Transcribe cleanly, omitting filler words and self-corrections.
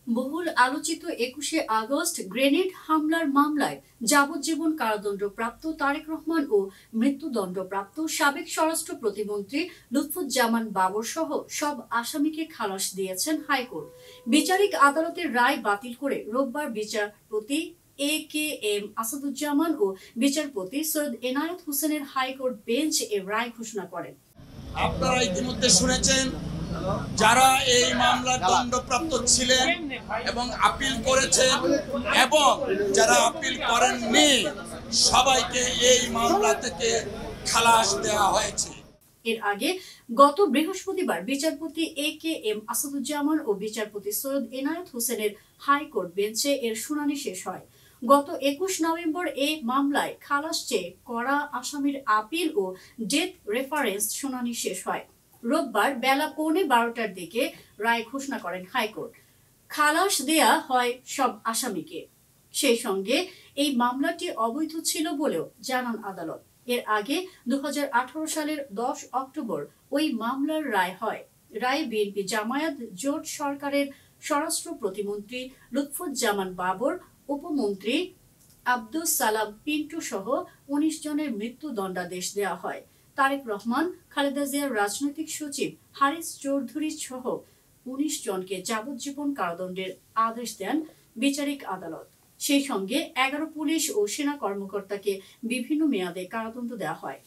বহুল আলোচিত ২১শে আগস্ট গ্রেনেড হামলার মামলায় যাবজ্জীবন কারাদণ্ডপ্রাপ্ত তারেক রহমান ও মৃত্যুদণ্ডপ্রাপ্ত সাবেক স্বরাষ্ট্র প্রতিমন্ত্রী লুৎফুজ্জামান বাবর সহ সব আসামিকে খালাস দিয়েছেন হাইকোর্ট। বিচারিক আদালতের রায় বাতিল করে রোববার বিচারপতি এ.কে.এম. আসাদুজ্জামান ও বিচারপতি সৈয়দ এনায়েত হোসেনের হাইকোর্ট বেঞ্চ এ রায় ঘোষণা করেন। আপনারা ইতিমধ্যে শুনেছেন, যারা এই মামলার দণ্ডপ্রাপ্ত ছিলেন এবং আপিল করেছেন এবং যারা আপিল করেননি, সবাইকে এই মামলা থেকে খালাস দেওয়া হয়েছে। এর আগে গত বৃহস্পতিবার বিচারপতি এ.কে.এম. আসাদুজ্জামান ও বিচারপতি সৈয়দ এনায়েত হোসেনের হাইকোর্ট বেঞ্চে এর শুনানি শেষ হয়। গত ২১ নভেম্বর এই মামলায় খালাস চেয়ে করা আসামির আপিল ও ডেথ রেফারেন্স শুনানি শেষ হয়। রোববার বেলা ১১:৩০টার দিকে রায় ঘোষণা করেন হাইকোর্ট। খালাস দেয়া হয় সব আসামিকে। সেই সঙ্গে এই মামলাটি অবৈধ ছিল বলেও জানান আদালত। এর আগে ২০১৮ সালের ১০ অক্টোবর ওই মামলার রায় হয়। রায়ে বিএনপি জামায়াত জোট সরকারের স্বরাষ্ট্র প্রতিমন্ত্রী লুৎফুজ্জামান বাবর, উপমন্ত্রী আব্দুস সালাম পিন্টু সহ ১৯ জনের মৃত্যুদণ্ডাদেশ দেওয়া হয়। তারেক রহমান, খালেদা জিয়ার রাজনৈতিক সচিব হারিস চৌধুরী সহ ১৯ জনকে যাবজ্জীবন কারাদণ্ডের আদেশ দেন বিচারিক আদালত। সেই সঙ্গে ১১ পুলিশ ও সেনা কর্মকর্তাকে বিভিন্ন মেয়াদে কারাদণ্ড দেওয়া হয়।